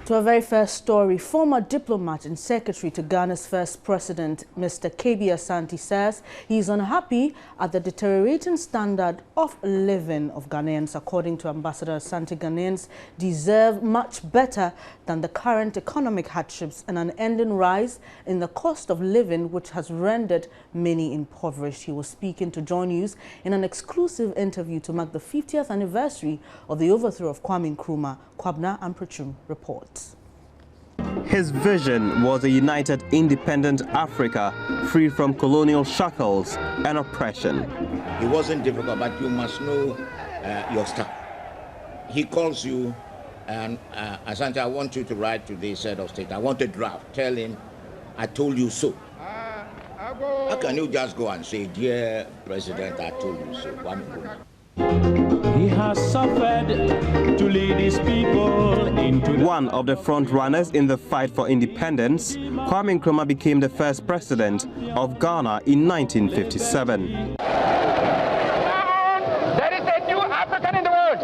To our very first story, former diplomat and secretary to Ghana's first president, Mr. KB Asante, says he is unhappy at the deteriorating standard of living of Ghanaians. According to Ambassador Asante, Ghanaians deserve much better than the current economic hardships and an ending rise in the cost of living, which has rendered many impoverished. He was speaking to Joy News in an exclusive interview to mark the 50th anniversary of the overthrow of Kwame Nkrumah. Kwame and Preachum reports. His vision was a united, independent Africa, free from colonial shackles and oppression. It wasn't difficult, but you must know your stuff. He calls you and Asante, I want you to write to this head of state. I want a draft. Tell him, I told you so. How can you just go and say, dear President, I told you so? He has suffered to lead his people into one of the front runners in the fight for independence, Kwame Nkrumah became the first president of Ghana in 1957. There is a new African in the world.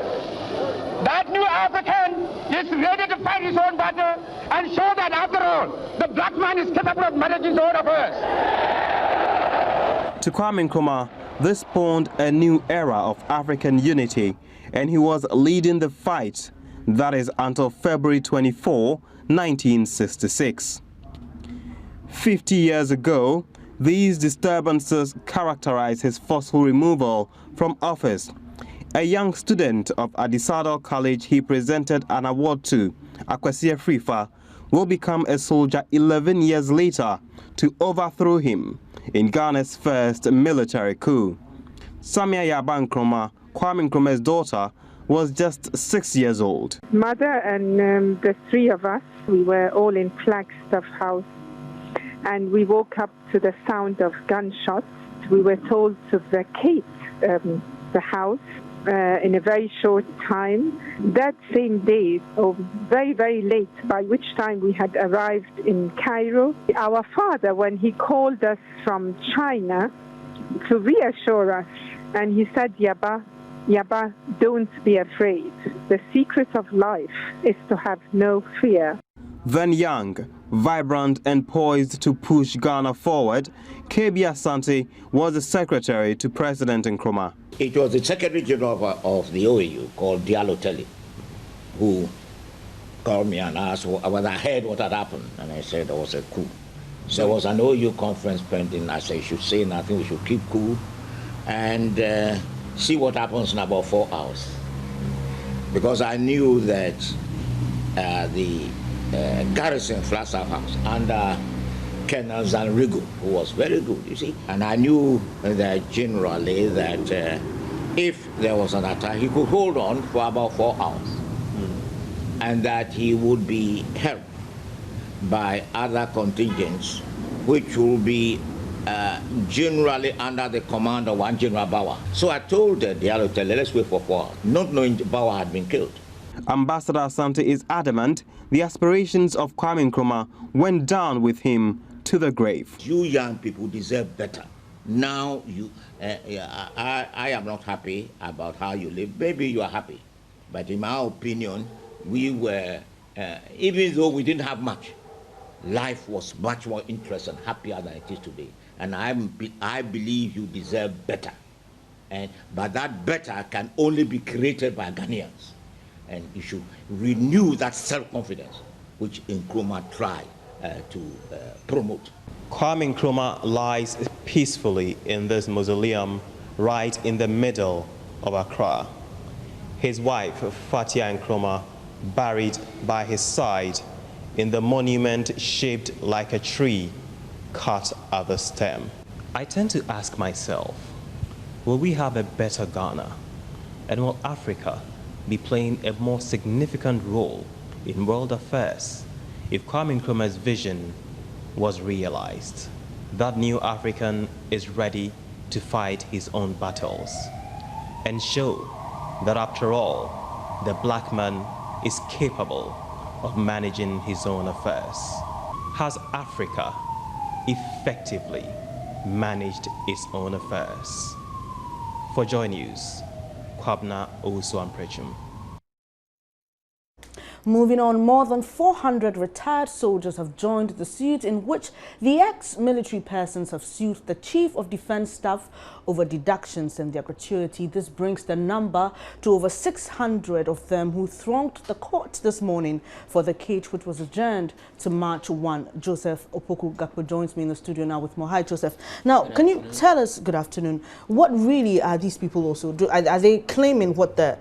That new African is ready to fight his own battle and show that after all, the black man is capable of managing his own affairs. To Kwame Nkrumah, this spawned a new era of African unity, and he was leading the fight, that is until February 24, 1966. 50 years ago, these disturbances characterized his forceful removal from office. A young student of Adisado College he presented an award to, Akwasi Afrifa, will become a soldier 11 years later to overthrow him in Ghana's first military coup. Samia Yaba Nkrumah, Kwame Nkrumah's daughter, was just 6 years old. Mother and the three of us, we were all in Flagstaff House, and we woke up to the sound of gunshots. We were told to vacate the house in a very short time. That same day, or very, very late, by which time we had arrived in Cairo, our father, when he called us from China to reassure us, and he said, Yaba, don't be afraid. The secret of life is to have no fear. Then young, vibrant and poised to push Ghana forward, KB Asante was the secretary to President Nkrumah. It was the Secretary General of the OAU called Delali, who called me and asked whether I heard what had happened. And I said there was a coup. So there was an OAU conference pending. I said, you should say nothing, we should keep cool and see what happens in about 4 hours. Because I knew that the garrison Flagstaff House under Colonel Zanrigo, who was very good, you see. And I knew that generally that if there was an attack, he could hold on for about 4 hours. And that he would be helped by other contingents, which will be generally under the command of one General Bauer. So I told Delali, let's wait for 4 hours, not knowing Bauer had been killed. Ambassador Asante is adamant the aspirations of Kwame Nkrumah went down with him to the grave. You young people deserve better. Now I am not happy about how you live. Maybe you are happy, but in my opinion, we were, even though we didn't have much, life was much more interesting, happier than it is today. And I believe you deserve better. But that better can only be created by Ghanaians. And you should renew that self-confidence, which Nkrumah tried to promote. Kwame Nkrumah lies peacefully in this mausoleum right in the middle of Accra. His wife, Fatia Nkrumah, buried by his side in the monument shaped like a tree cut at the stem. I tend to ask myself, will we have a better Ghana? And will Africa be playing a more significant role in world affairs if Kwame Nkrumah's vision was realized? That new African is ready to fight his own battles and show that after all, the black man is capable of managing his own affairs. Has Africa effectively managed its own affairs? For Joy News, Kwame and Preachum. Moving on, more than 400 retired soldiers have joined the suit in which the ex-military persons have sued the Chief of Defence Staff over deductions in their gratuity. This brings the number to over 600 of them who thronged the court this morning for the case, which was adjourned to March 1. Joseph Opoku-Gakpo joins me in the studio now with more. Hi, Joseph. Now, can you tell us, good afternoon, what really are these people also do? Are they claiming what the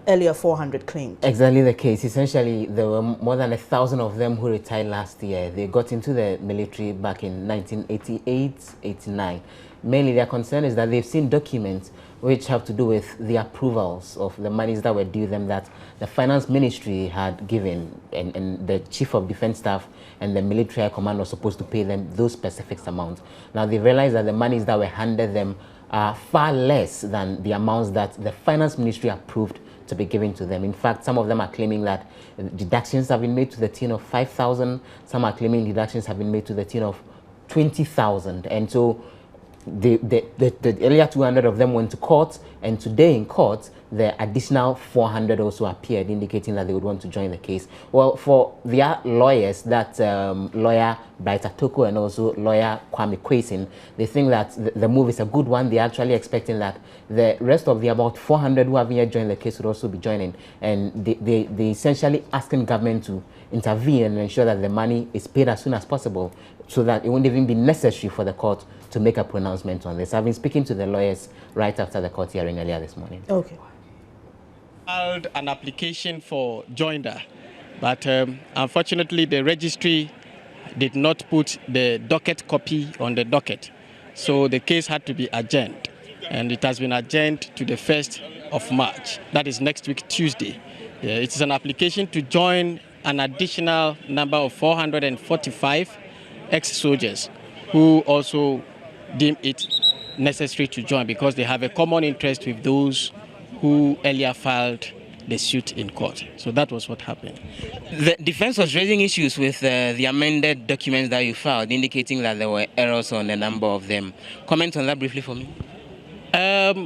earlier 400 claimed? Exactly the case. Essentially, there were more than 1,000 of them who retired last year. They got into the military back in 1988-89. Mainly, their concern is that they've seen documents which have to do with the approvals of the monies that were due them that the finance ministry had given, and the chief of defense staff and the military command was supposed to pay them those specific amounts. Now they realized that the monies that were handed them are far less than the amounts that the finance ministry approved to be given to them. In fact, some of them are claiming that deductions have been made to the tune of 5,000. Some are claiming deductions have been made to the tune of 20,000. And so the earlier 200 of them went to court, and today in court the additional 400 also appeared, indicating that they would want to join the case. Well, for their lawyers, that lawyer Bright Atoko and also lawyer Kwame, they think that the move is a good one. They're actually expecting that the rest of the about 400 who haven't yet joined the case would also be joining, and they essentially asking government to intervene and ensure that the money is paid as soon as possible, so that it won't even be necessary for the court to make a pronouncement on this. I've been speaking to the lawyers right after the court hearing earlier this morning. Okay. Filed an application for joinder, but unfortunately the registry did not put the docket copy on the docket, so the case had to be adjourned, and it has been adjourned to the 1st of March. That is next week, Tuesday. It is an application to join an additional number of 445 ex-soldiers who also deem it necessary to join because they have a common interest with those who earlier filed the suit in court. So that was what happened. The defense was raising issues with the amended documents that you filed, indicating that there were errors on a number of them. Comment on that briefly for me.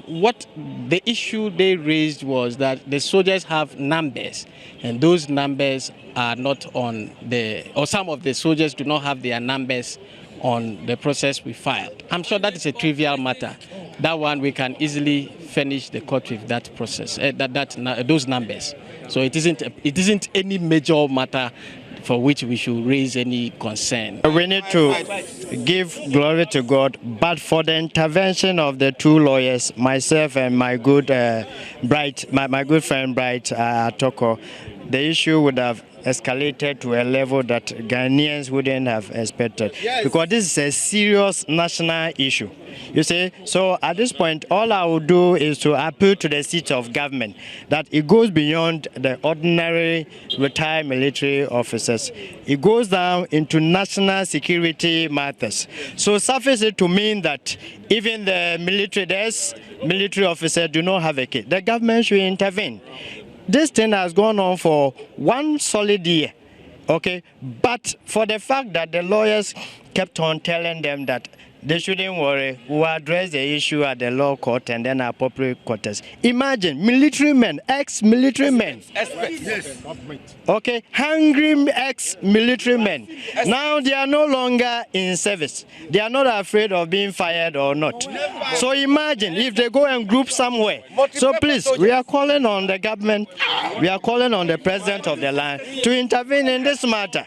What the issue they raised was that the soldiers have numbers, and those numbers are not on or some of the soldiers do not have their numbers on the process we filed. I'm sure that is a trivial matter. That one we can easily furnish the court with that process, those numbers. So it isn't any major matter for which we should raise any concern. We need to give glory to God, but for the intervention of the two lawyers, myself and my good my good friend Bright Atoko, the issue would have escalated to a level that Ghanaians wouldn't have expected, because this is a serious national issue. You see, so at this point, all I will do is to appeal to the seat of government that it goes beyond the ordinary retired military officers. It goes down into national security matters. So suffice it to mean that even the military officers do not have a case. The government should intervene. This thing has gone on for one solid year, okay? But for the fact that the lawyers kept on telling them that they shouldn't worry, we'll address the issue at the law court and then appropriate quarters. Imagine, military men, ex-military men, okay, hungry ex-military men. Now they are no longer in service. They are not afraid of being fired or not. So imagine if they go and group somewhere. So please, we are calling on the government, we are calling on the president of the land to intervene in this matter.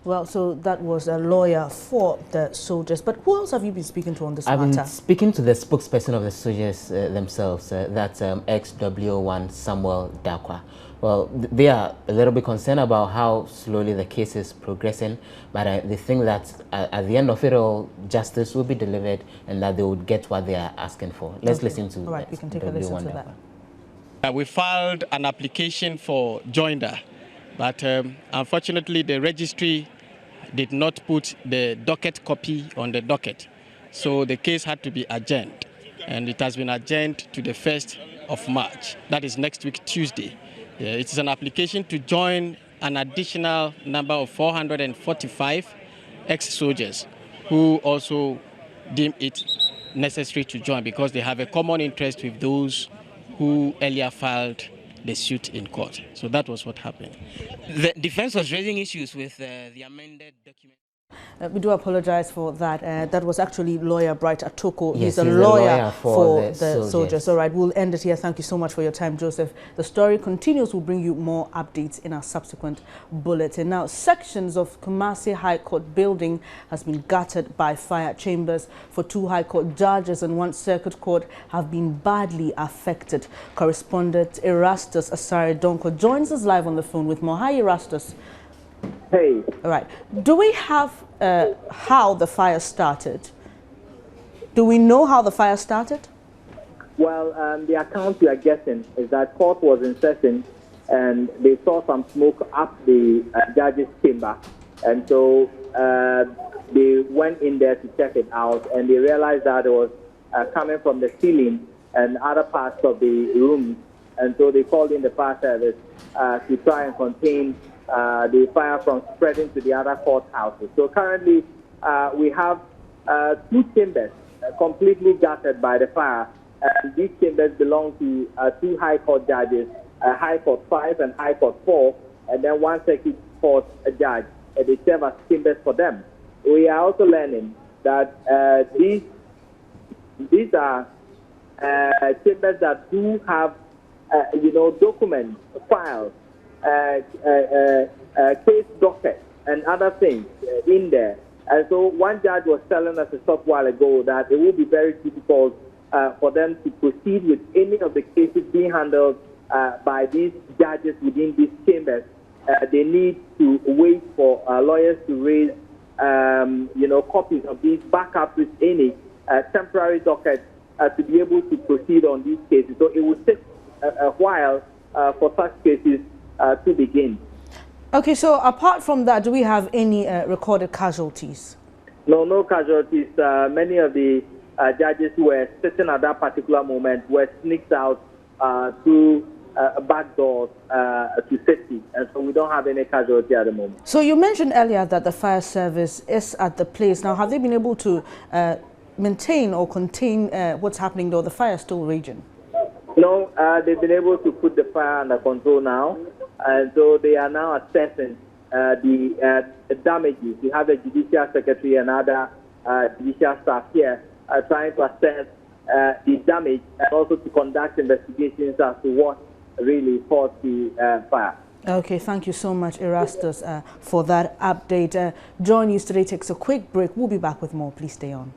Well, so that was a lawyer for the soldiers. But who else have you been speaking to on this matter? I've been speaking to the spokesperson of the soldiers themselves, that's ex-W01 Samuel Dakwa. Well, they are a little bit concerned about how slowly the case is progressing, but they think that at the end of it all, justice will be delivered and that they would get what they are asking for. Let's listen to all right, we can take a listen to that. We filed an application for joinder, but unfortunately the registry did not put the docket copy on the docket. So the case had to be adjourned, and it has been adjourned to the 1st of March. That is next week, Tuesday. It is an application to join an additional number of 445 ex-soldiers who also deem it necessary to join because they have a common interest with those who earlier filed the suit in court. So that was what happened. The defense was raising issues with the amended document. We do apologize for that. That was actually lawyer Bright Atoko. Yes, he's a lawyer for the soldiers. soldiers. All right, we'll end it here. Thank you so much for your time, Joseph. The story continues. We'll bring you more updates in our subsequent bulletin. Now, sections of Kumasi High Court building has been gutted by fire. Chambers for 2 High Court judges and 1 Circuit Court have been badly affected. Correspondent Erastus Asare Donko joins us live on the phone with more. Hi, Erastus. Hey. All right. Do we have how the fire started? Do we know how the fire started? Well, the account we are getting is that court was in session and they saw some smoke up the judge's chamber. And so they went in there to check it out and they realized that it was coming from the ceiling and other parts of the room. And so they called in the fire service to try and contain the fire from spreading to the other courthouses. So currently, we have 2 chambers completely gutted by the fire. These chambers belong to 2 High Court judges, High Court 5 and High Court 4, and then 1 Circuit Court judge. They serve as chambers for them. We are also learning that these are chambers that do have, documents, files, case docket and other things in there. And so one judge was telling us a short while ago that it will be very difficult for them to proceed with any of the cases being handled by these judges within these chambers. They need to wait for lawyers to raise, copies of these backups with any temporary docket to be able to proceed on these cases. So it will take a while for such cases to begin. Okay, so apart from that, do we have any recorded casualties? No casualties. Many of the judges who were sitting at that particular moment were sneaked out through back doors to safety, and so we don't have any casualty at the moment. So you mentioned earlier that the fire service is at the place. Now, have they been able to maintain or contain what's happening, though the fire is still raging? No, they've been able to put the fire under control now, and so they are now assessing the damages. We have the Judicial Secretary and other judicial staff here trying to assess the damage and also to conduct investigations as to what really caused the fire. Okay, thank you so much, Erastus, for that update. Joy News Today takes a quick break. We'll be back with more. Please stay on.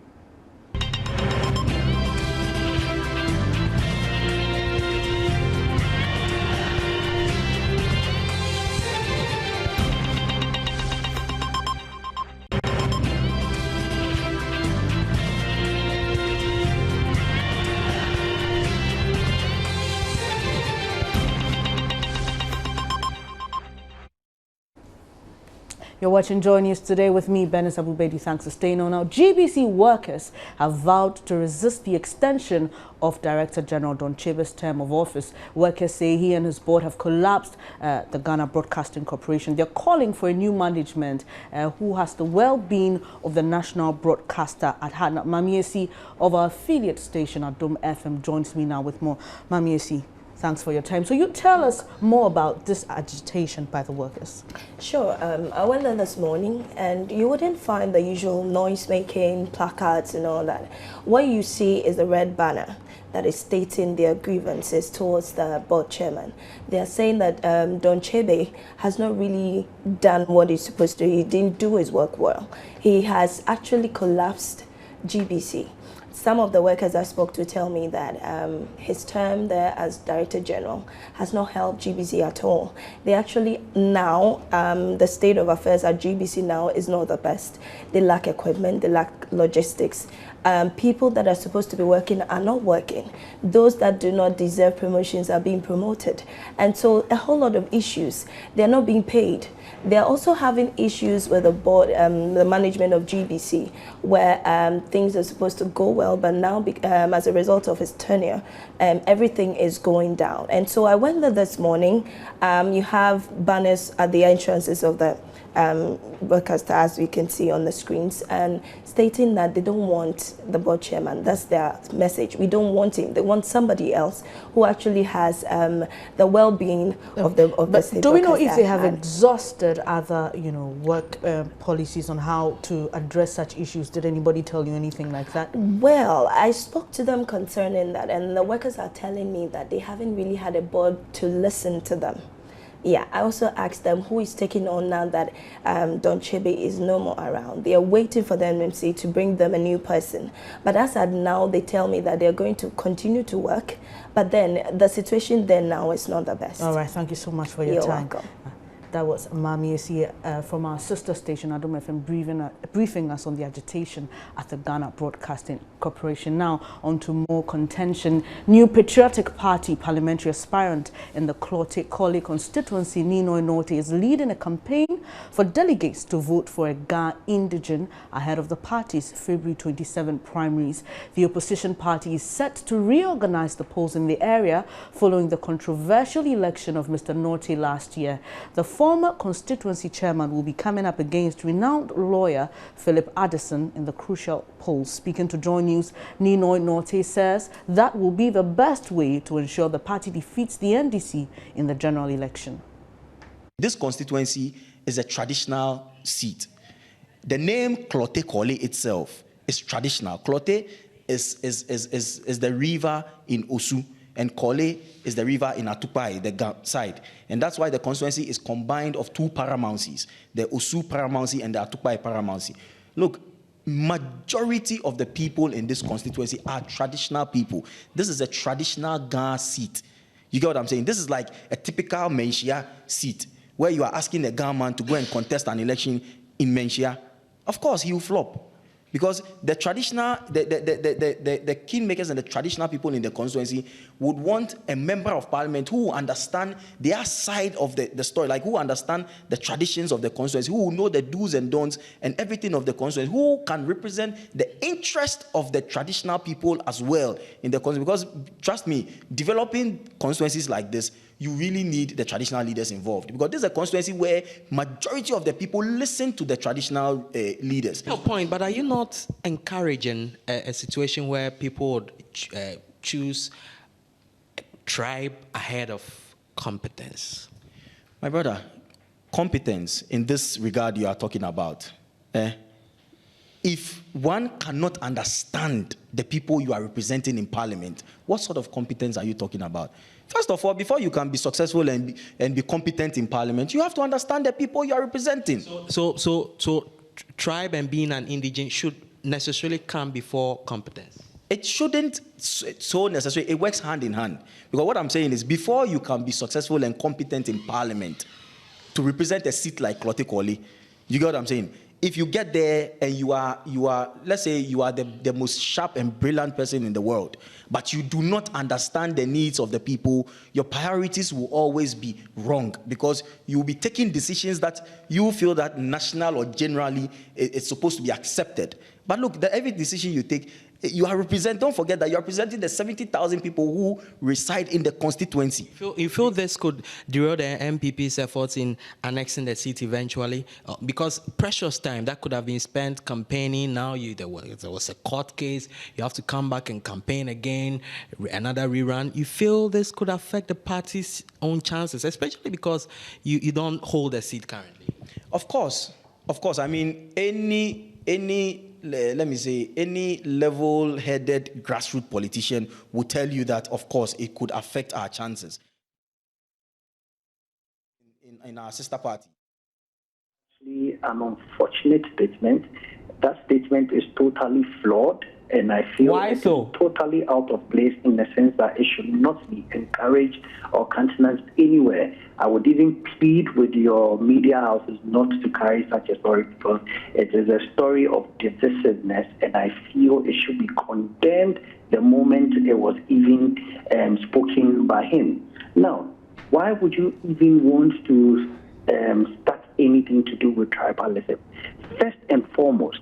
You're watching Joy News Today with me, Benis Abubedi. Thanks for staying on. Now, GBC workers have vowed to resist the extension of Director General Don Chebe's term of office. Workers say he and his board have collapsed the Ghana Broadcasting Corporation. They're calling for a new management who has the well-being of the national broadcaster at heart. Now, Mamiesi of our affiliate station at Dome FM joins me now with more. Mamiesi, thanks for your time. So you tell us more about this agitation by the workers. Sure. I went there this morning and you wouldn't find the usual noise-making, placards and all that. What you see is a red banner that is stating their grievances towards the board chairman. They are saying that Don Chebe has not really done what he's supposed to. He didn't do his work well. He has actually collapsed GBC. Some of the workers I spoke to tell me that his term there as Director General has not helped GBC at all. They actually now, the state of affairs at GBC now is not the best. They lack equipment, they lack logistics. People that are supposed to be working are not working. Those that do not deserve promotions are being promoted. And so a whole lot of issues. They're not being paid. They're also having issues with the board, the management of GBC, where things are supposed to go well, but now as a result of his tenure, everything is going down. And so I went there this morning. You have banners at the entrances of the broadcast, as we can see on the screens, and stating that they don't want the board chairman. That's their message. We don't want him. They want somebody else who actually has the well-being of the state. Do we know if they have exhausted other, work policies on how to address such issues? Did anybody tell you anything like that? Well, I spoke to them concerning that, and the workers are telling me that they haven't really had a board to listen to them. Yeah, I also asked them who is taking on now that Don Chebe is no more around. They are waiting for the NMC to bring them a new person. But as at now, they tell me that they're going to continue to work. But then the situation there now is not the best. All right, thank you so much for your You're time. welcome. That was Mami Esi from our sister station, Adom FM, briefing us on the agitation at the Ghana Broadcasting Corporation. Now, on to more contention. New Patriotic Party parliamentary aspirant in the Clottey-Korle constituency, Ninoy Norte, is leading a campaign for delegates to vote for a Ga indigene ahead of the party's February 27 primaries. The opposition party is set to reorganize the polls in the area following the controversial election of Mr. Norte last year. The former constituency chairman will be coming up against renowned lawyer Philip Addison in the crucial polls. Speaking to Joy News, Ninoy Norte says that will be the best way to ensure the party defeats the NDC in the general election. This constituency is a traditional seat. The name Clottey-Korle itself is traditional. Clottey is the river in Osu, and Korle is the river in Atupai, the side. And that's why the constituency is combined of two paramountcies, the Osu paramountcy and the Atupai paramountcy. Look, majority of the people in this constituency are traditional people. This is a traditional Ga seat. You get what I'm saying? This is like a typical Menchia seat, where you are asking a Ga man to go and contest an election in Menchia. Of course, he will flop. Because the traditional, the kingmakers and the traditional people in the constituency would want a member of parliament who will understand their side of the story, like who understand the traditions of the constituency, who will know the do's and don'ts and everything of the constituency, who can represent the interest of the traditional people as well in the constituency. Because trust me, developing constituencies like this, you really need the traditional leaders involved, because this is a constituency where majority of the people listen to the traditional leaders. No point, but are you not encouraging a situation where people would choose tribe ahead of competence? My brother, competence in this regard you are talking about, if one cannot understand the people you are representing in parliament, what sort of competence are you talking about? First of all, before you can be successful and be competent in parliament, you have to understand the people you are representing. So tribe and being an indigene should necessarily come before competence? It shouldn't so necessarily. It works hand in hand. Because what I'm saying is, before you can be successful and competent in parliament to represent a seat like Clottey-Korle, you get what I'm saying? If you get there and you are, let's say you are the most sharp and brilliant person in the world, but you do not understand the needs of the people, your priorities will always be wrong, because you will be taking decisions that you feel that national or generally it's supposed to be accepted. But look, every decision you take, you are representing, don't forget that you are representing the 70,000 people who reside in the constituency. You feel this could derail the MPP's efforts in annexing the seat eventually? Because precious time that could have been spent campaigning, now there was a court case, you have to come back and campaign again, another rerun. You feel this could affect the party's own chances, especially because you don't hold a seat currently? Of course. I mean, let me say, any level-headed grassroots politician will tell you that, of course, it could affect our chances in our sister party. Actually, an unfortunate statement. That statement is totally flawed, and I feel it's totally out of place in the sense that it should not be encouraged or countenanced anywhere. I would even plead with your media houses not to carry such a story, because it is a story of divisiveness, and I feel it should be condemned the moment it was even spoken by him. Now, why would you even want to start anything to do with tribalism? First and foremost,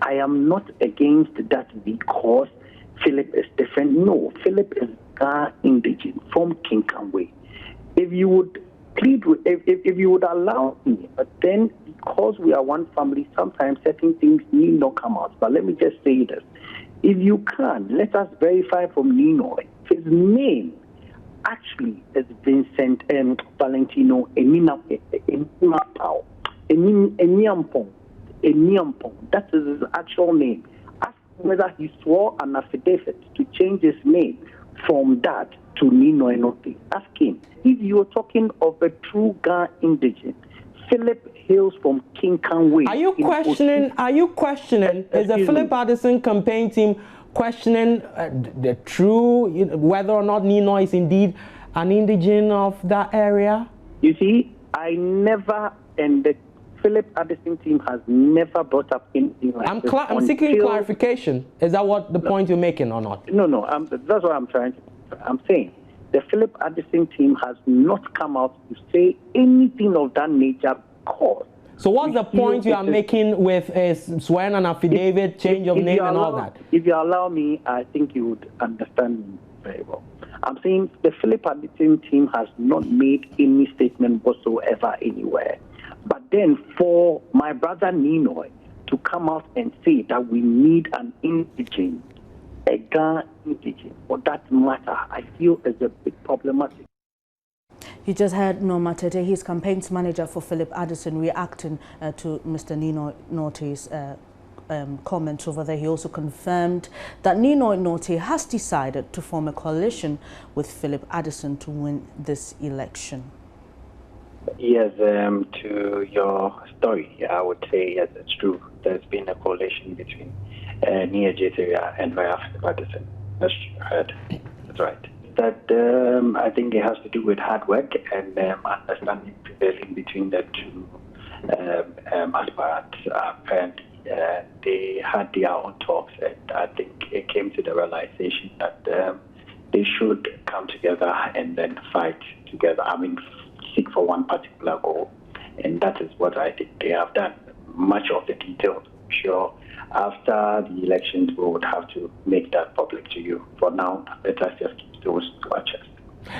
I am not against that because Philip is different. No, Philip is Ga indigene from Kinkanwe. If you would plead with, if you would allow me, but then because we are one family, sometimes certain things need not come out. But let me just say this. If you can, let us verify from Ninoy. His name actually is Vincent Valentino Eniampong. That is his actual name. Ask whether he swore an affidavit to change his name from that to Nino Enote. Ask him. If you're talking of a true Ga indigene, Philip hails from King Kanwe. Are you questioning, is the Philip Addison campaign team questioning the true, whether or not Nino is indeed an indigene of that area? You see, I never, and the Philip Addison team has never brought up anything like this. I'm seeking clarification. Is that what the point you're making or not? No, that's what I'm trying to. I'm saying the Philip Addison team has not come out to say anything of that nature. Because so what's the point you are making with swearing an affidavit, change of name and all that? If you allow me, I think you would understand me very well. I'm saying the Philip Addison team has not made any statement whatsoever anywhere. But then for my brother Ninoy to come out and say that we need an indigene, a Ga indigene, for that matter, I feel is a bit problematic. You just heard Norma Tete, his campaigns manager for Philip Addison, reacting to Mr. Nino Note's comments over there. He also confirmed that Nino Note has decided to form a coalition with Philip Addison to win this election. Yes, to your story, I would say yes, it's true. There's been a coalition between Nia Jeteria and Philip Addison. That's right. That I think it has to do with hard work and understanding prevailing between the two aspirants. And they had their own talks, and I think it came to the realization that they should come together and then fight together. I mean, seek for one particular goal, and that is what I think they have done. Much of the details, I'm sure, after the elections, we would have to make that public to you. For now, let us just keep those to our chest.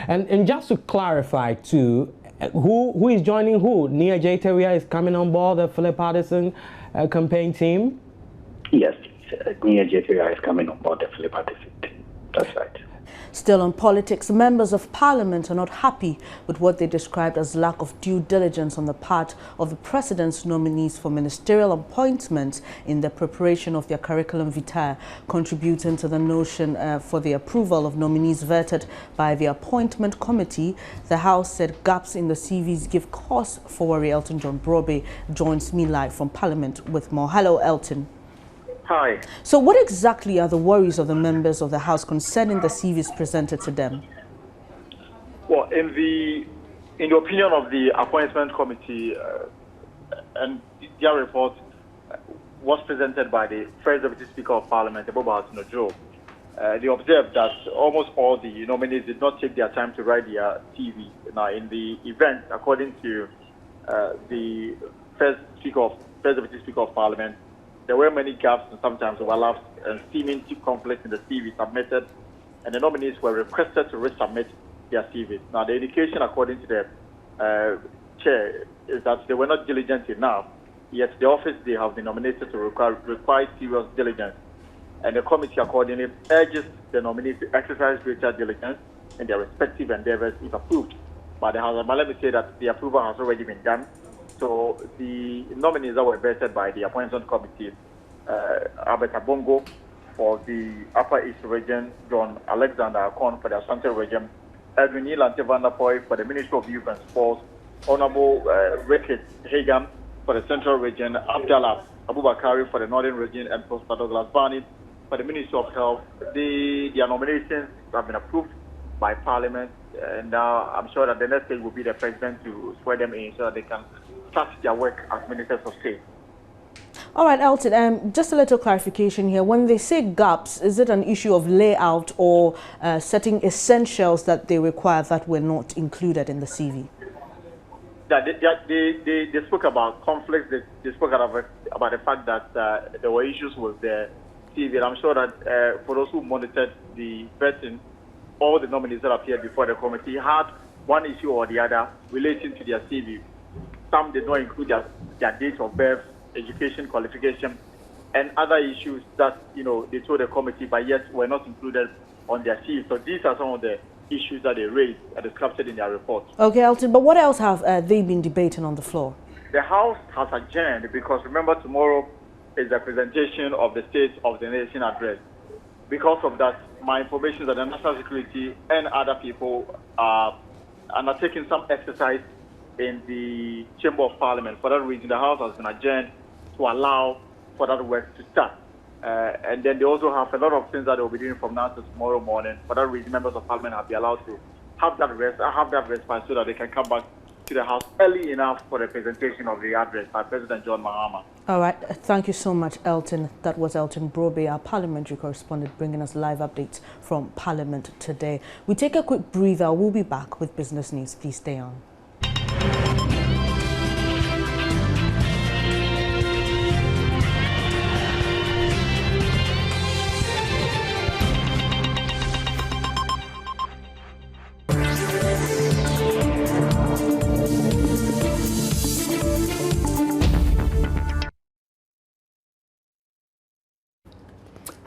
And just to clarify too, who is joining who? Nia Jeteria is coming on board the Philip Addison campaign team? Yes, Nia Jeteria is coming on board the Philip Addison team. That's right. Still on politics, members of parliament are not happy with what they described as lack of due diligence on the part of the president's nominees for ministerial appointments in the preparation of their curriculum vitae, contributing to the notion for the approval of nominees vetted by the appointment committee. The House said gaps in the CVs give cause for worry. Elton John Brobe joins me live from Parliament with more. Hello, Elton. Hi. So what exactly are the worries of the members of the House concerning the CVs presented to them? Well, in the opinion of the appointment committee and their report was presented by the First Deputy Speaker of Parliament, Eboba Hatinojo, they observed that almost all the nominees did not take their time to write their CV. Now, in the event, according to the First Deputy Speaker of Parliament, there were many gaps and sometimes overlaps and seeming conflicts in the CV submitted, and the nominees were requested to resubmit their CVs. Now, the indication, according to the chair, is that they were not diligent enough, yet the office they have been nominated to require serious diligence, and the committee accordingly urges the nominees to exercise greater diligence in their respective endeavors if approved by the House. But let me say that the approval has already been done. So the nominees that were vetted by the appointment committee, Albert Abongo for the Upper East region, John Alexander Akon for the Asante region, Edwin Yilante Van der Poy for the Ministry of Youth and Sports, Honorable Rickett Hagan for the Central region, Abdallah Abubakari for the Northern region, and Professor Douglas Barney for the Ministry of Health. Their nominations have been approved by Parliament, and now I'm sure that the next stage will be the President to swear them in so that they can start their work as Ministers of State. All right, Elton, just a little clarification here. When they say gaps, is it an issue of layout or setting essentials that they require that were not included in the CV? They spoke about conflicts. They spoke about the fact that there were issues with the CV. And I'm sure that for those who monitored the vetting, all the nominees that appeared before the committee had one issue or the other relating to their CV. Some did not include their date of birth, education, qualification, and other issues that, you know, they told the committee, but yet were not included on their CV. So these are some of the issues that they raised and is captured in their report. Okay, Elton, but what else have they been debating on the floor? The House has adjourned because, remember, tomorrow is the presentation of the State of the Nation address. Because of that, my information is that the National Security and other people are undertaking some exercise in the Chamber of Parliament. For that reason, the House has been adjourned to allow for that work to start. And then they also have a lot of things that they will be doing from now to tomorrow morning. For that reason, members of Parliament have been allowed to have that respite so that they can come back to the House early enough for the presentation of the address by President John Mahama. All right, thank you so much, Elton. That was Elton Brobe, our parliamentary correspondent, bringing us live updates from Parliament today. We take a quick breather. We'll be back with business news. Please stay on.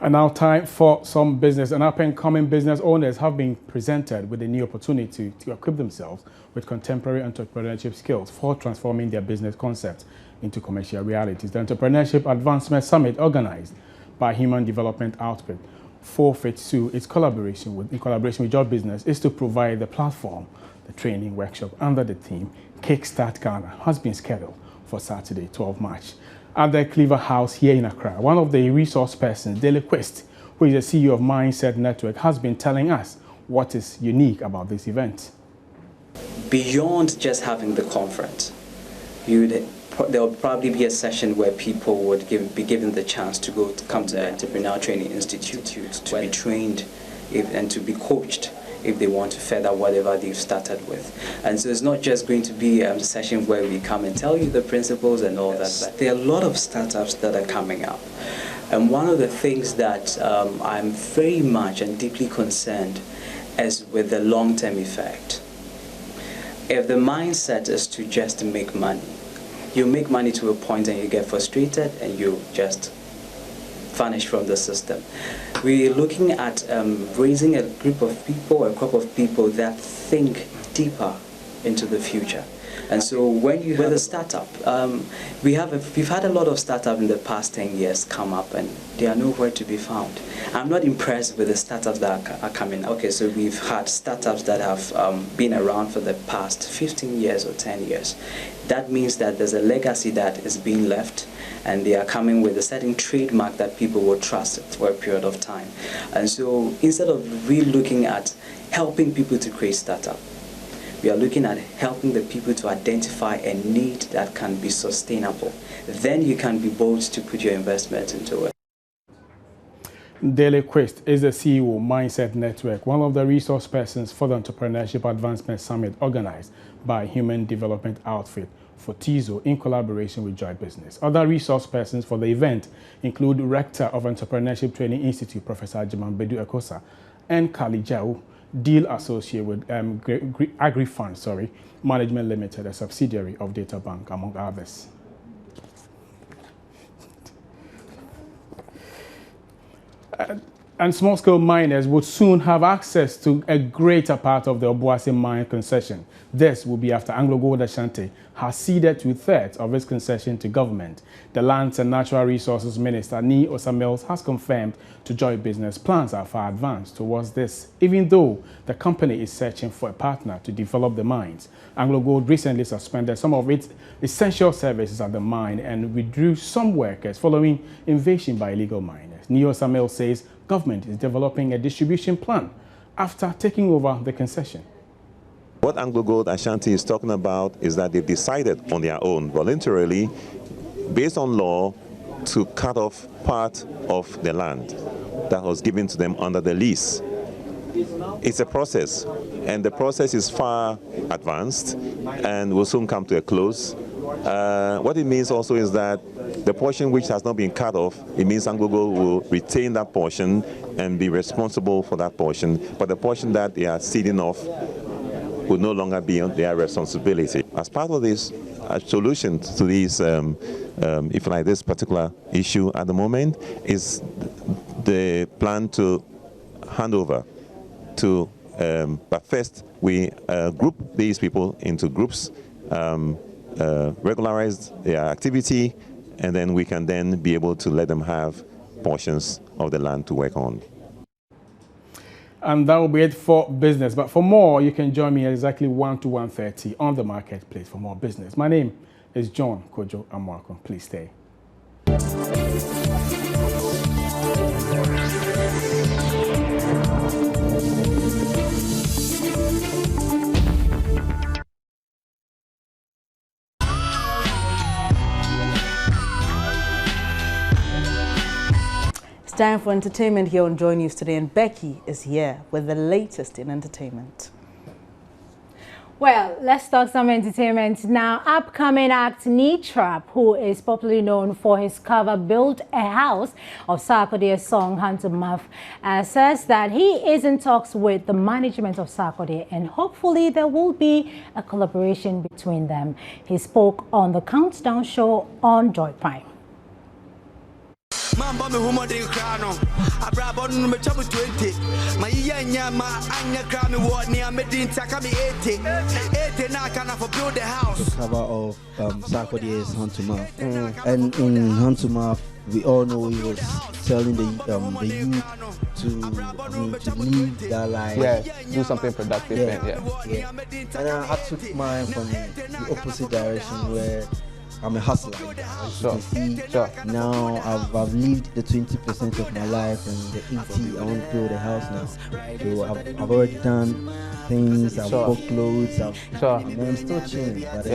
And now time for some business. And up-and-coming business owners have been presented with a new opportunity to equip themselves with contemporary entrepreneurship skills for transforming their business concepts into commercial realities. The Entrepreneurship Advancement Summit, organized by Human Development Outfit for Phase 2, in collaboration with Job Business, is to provide the platform. The training workshop under the theme Kickstart Ghana has been scheduled for Saturday, 12 March. At the Cleaver House here in Accra, one of the resource persons, Dele-Quist, who is the CEO of Mindset Network, has been telling us what is unique about this event. Beyond just having the conference, there will probably be a session where people would be given the chance to come to the Entrepreneurial Training Institute to be trained and to be coached if they want to further whatever they've started with. And so it's not just going to be a session where we come and tell you the principles and all that, but there are a lot of startups that are coming up. And one of the things that I'm very much and deeply concerned is with the long-term effect. If the mindset is to just make money, you make money to a point and you get frustrated and you just vanish from the system. We're looking at raising a group of people, a crop of people that think deeper into the future. And so when you have a startup, we've had a lot of startups in the past 10 years come up and they are nowhere to be found. I'm not impressed with the startups that are coming up. Okay, so we've had startups that have been around for the past 15 years or 10 years. That means that there's a legacy that is being left, and they are coming with a certain trademark that people will trust for a period of time. And so instead of really looking at helping people to create startup, we are looking at helping the people to identify a need that can be sustainable. Then you can be bold to put your investment into it. Dele-Quist is the CEO of Mindset Network, one of the resource persons for the Entrepreneurship Advancement Summit organized by Human Development Outfit for TIZO in collaboration with Joy Business. Other resource persons for the event include Rector of Entrepreneurship Training Institute, Professor Ajimambedu Ekosa, and Kali Jau, deal associate with AgriFund, Management Limited, a subsidiary of Data Bank, among others. And small-scale miners would soon have access to a greater part of the Obuasi mine concession. This will be after Anglo Gold Ashanti has ceded 2/3 of its concession to government. The Lands and Natural Resources Minister, Ni Osamils, has confirmed to Joy Business plans are far advanced towards this, even though the company is searching for a partner to develop the mines. Anglo Gold recently suspended some of its essential services at the mine and withdrew some workers following invasion by illegal miners. Ni Osamils says government is developing a distribution plan after taking over the concession. What Anglo Gold Ashanti is talking about is that they've decided on their own, voluntarily, based on law, to cut off part of the land that was given to them under the lease. It's a process, and the process is far advanced and will soon come to a close. What it means also is that the portion which has not been cut off, it means Anglo Gold will retain that portion and be responsible for that portion. But the portion that they are ceding off would no longer be on their responsibility. As part of this solution to these, if like this particular issue at the moment, is the plan to hand over to, but first we group these people into groups, regularize their activity, and then we can then be able to let them have portions of the land to work on. And that will be it for business. But for more, you can join me at exactly 1 to 1:30 on the marketplace for more business. My name is John Kojo Amarko. Please stay. It's time for entertainment here on Joy News today, and Becky is here with the latest in entertainment. Well, let's talk some entertainment now. Upcoming act Nkrumah, who is popularly known for his cover Build a House of Sarkodie's song Hand to Mouth, says that he is in talks with the management of Sarkodie, and hopefully there will be a collaboration between them. He spoke on the Countdown show on Joy Prime. Mamba me humo de krano abrabo no me chabu 20 my nyama anya kra me wo ni amedin taka me 80 na kana for build the house. The cover of Sarkodie's Hand to Mouth, and in Hand to Mouth we all know he was telling the youth to live their life. Yeah, do something productive. Yeah. And I took mine from the opposite direction, where I'm a hustler. As you can see, now I've lived the 20% of my life, and the 80 I want to build a house now. So I've already done things. I've bought clothes. I'm still chilling. But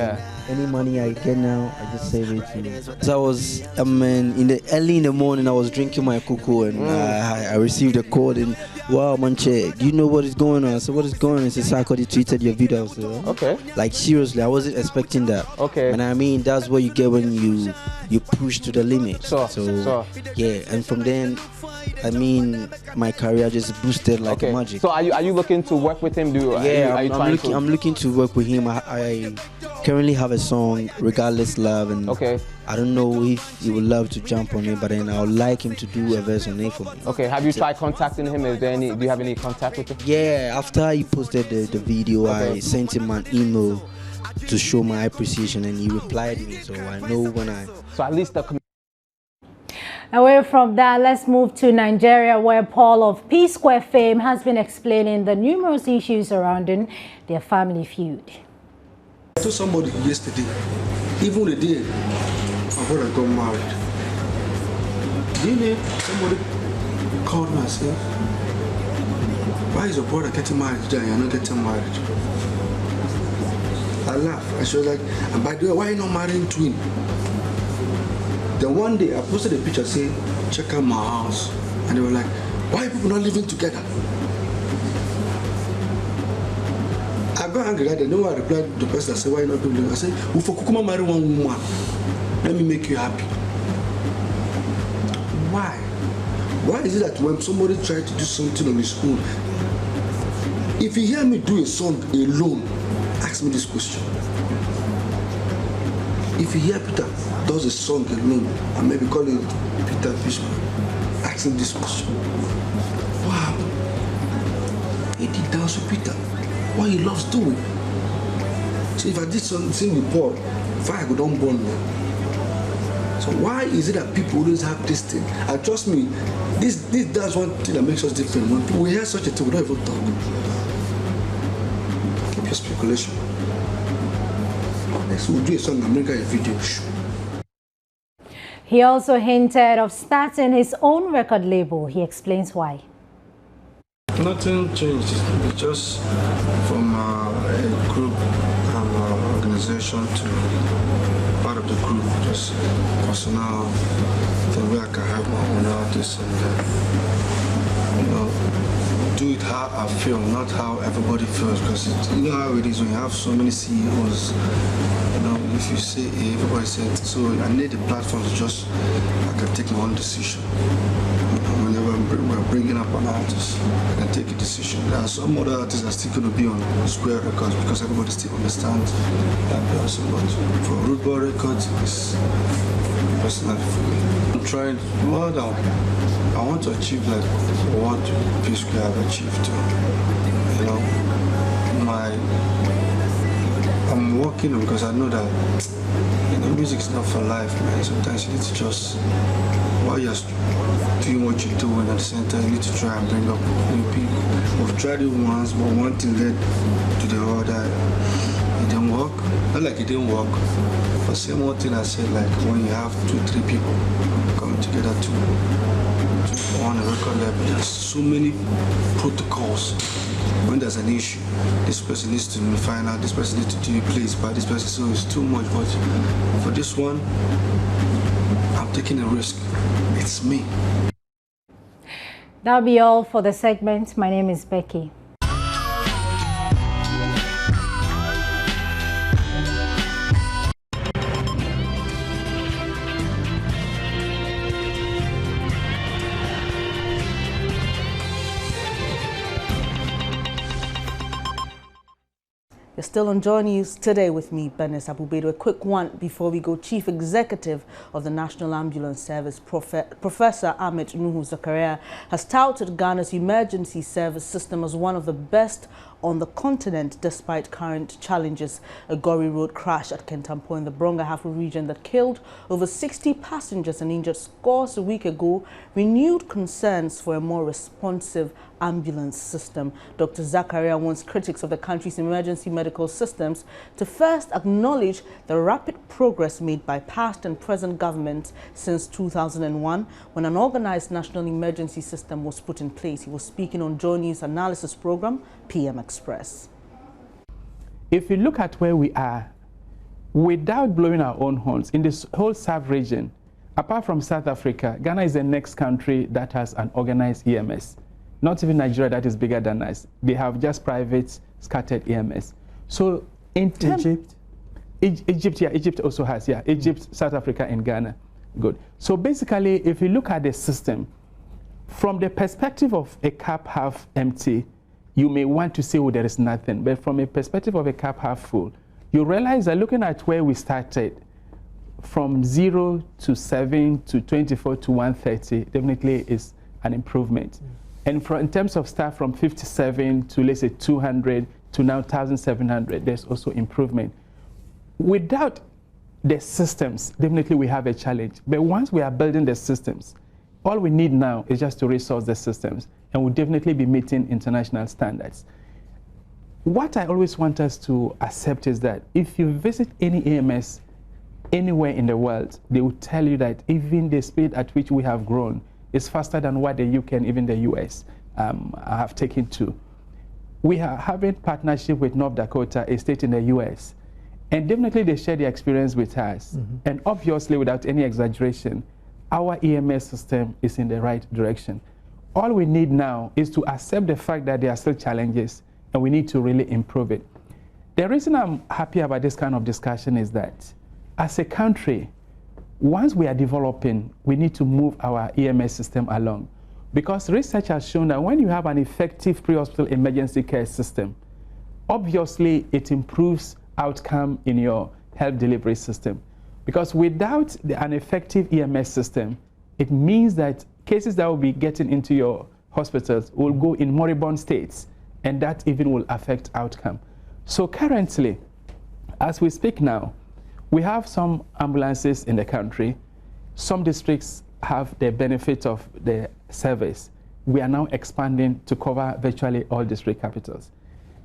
any money I get now, I just save it to. So I was, early in the morning, I was drinking my cocoa, and I received a call, and wow, Manche, do you know what is going on? I said, what is going on? He said, Sarkodie tweeted your video. I said, okay. Like, seriously, I wasn't expecting that. Okay. And I mean, that's what you get when you push to the limit. Yeah, and from then, I mean, my career just boosted like magic. So are you looking to work with him? I'm looking to work with him. I currently have a song, Regardless Love, and I don't know if he would love to jump on it, but then I would like him to do a verse on it for me. Okay, have you tried contacting him? Do you have any contact with him? Yeah, after he posted the video, I sent him an email to show my appreciation, and he replied me, so I know when I... So at least the... Away from that, let's move to Nigeria, where Paul of P-Square fame has been explaining the numerous issues surrounding their family feud. I told somebody yesterday, even the day my brother got married, do you know somebody called me and said, why is your brother getting married today and you're not getting married? I laughed, and she was like, and by the way, why are you not marrying twin? Then one day I posted a picture saying, check out my house. And they were like, why are people not living together? I got angry that day. No one replied to the person that said, why are you not living together? I said, we for Kukuma marry one woman. Let me make you happy. Why? Why is it that when somebody tries to do something on his own, if you hear me do a song alone, ask me this question. If you hear Peter does a song alone, and maybe call it Peter Fishman, ask him this question. Wow, he did dance with Peter. What he loves doing. So if I did something with Paul, fire go down burn me. So why is it that people always have this thing? And trust me, that's one thing that makes us different. When we hear such a thing, we don't even talk. Keep your speculation. Next, we'll do a song and make a video. He also hinted of starting his own record label. He explains why. Nothing changed. It's just from a group and organization to part of the group, just personal thing where I can have my own artists and do it how I feel, not how everybody feels. Because you know how it is when you have so many CEOs. If you say A, everybody says so. I need a platform to just I can take my own decision. Whenever I'm bringing up an artist and take a decision. There are some other artists that are still going to be on Square Records because everybody still understands that person. But for Root Boy Records, it's personally for me. I'm trying what I want to achieve like what P Square have achieved too. You know, I'm working because I know that music is not for life, man. Sometimes you need to just, while you're doing what you're doing at the same time, you need to try and bring up new people. We've tried it once, but one thing led to the other. It didn't work. Not like it didn't work. But same one thing I said, like when you have 2-3 people coming together to on a record level, there's so many protocols. When there's an issue, this person needs to find out, this person needs to do place by this person, so it's too much. But for this one, I'm taking a risk. It's me. That'll be all for the segment. My name is Becky. You're still on Joy News today with me, Benes Abubedo. A quick one before we go. Chief Executive of the National Ambulance Service, Professor Ahmed Nuhu Zakaria, has touted Ghana's emergency service system as one of the best on the continent despite current challenges. A gory road crash at Kentampo in the Bronga-Hafu region that killed over 60 passengers and injured scores a week ago renewed concerns for a more responsive ambulance system. Dr. Zakaria wants critics of the country's emergency medical systems to first acknowledge the rapid progress made by past and present governments since 2001, when an organized national emergency system was put in place. He was speaking on Joy News analysis program, PM Express. If you look at where we are, without blowing our own horns, in this whole sub-region, apart from South Africa, Ghana is the next country that has an organized EMS. Not even Nigeria, that is bigger than us. They have just private scattered EMS. So in Egypt? Egypt, yeah, Egypt also has, yeah. Egypt, South Africa, and Ghana. Good. So basically, if you look at the system, from the perspective of a cup half empty, you may want to say, oh, there is nothing. But from a perspective of a cup half full, you realize that looking at where we started, from 0 to 7 to 24 to 130, definitely is an improvement. And in terms of staff, from 57 to, let's say, 200 to now 1,700, there's also improvement. Without the systems, definitely we have a challenge. But once we are building the systems, all we need now is just to resource the systems, and we'll definitely be meeting international standards. What I always want us to accept is that if you visit any AMS anywhere in the world, they will tell you that even the speed at which we have grown is faster than what the UK and even the US have taken to. We are having partnership with North Dakota, a state in the US, and definitely they share their experience with us. And obviously, without any exaggeration, our EMS system is in the right direction. All we need now is to accept the fact that there are still challenges, and we need to really improve it. The reason I'm happy about this kind of discussion is that as a country, once we are developing, we need to move our EMS system along. Because research has shown that when you have an effective pre-hospital emergency care system, obviously it improves outcome in your health delivery system. Because without an effective EMS system, it means that cases that will be getting into your hospitals will go in moribund states, and that even will affect outcome. So currently, as we speak now, we have some ambulances in the country. Some districts have the benefit of the service. We are now expanding to cover virtually all district capitals.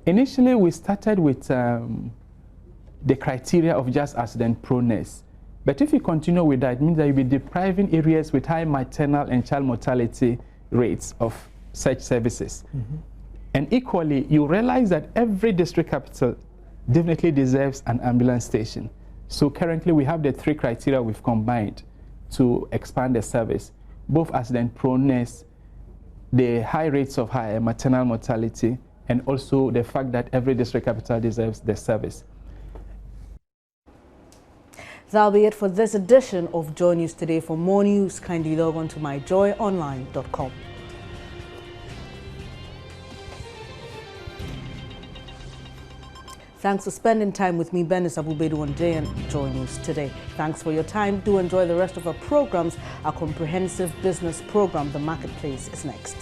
Initially, we started with the criteria of just accident proneness. But if you continue with that, it means that you'll be depriving areas with high maternal and child mortality rates of such services. And equally, you realize that every district capital definitely deserves an ambulance station. So currently we have the 3 criteria we've combined to expand the service, both accident proneness, the high rates of high maternal mortality, and also the fact that every district capital deserves the service. That'll be it for this edition of Joy News Today. For more news, kindly log on to myjoyonline.com. Thanks for spending time with me, Benis Abubedu on Joy News today. Thanks for your time. Do enjoy the rest of our programs. Our comprehensive business program, The Marketplace, is next.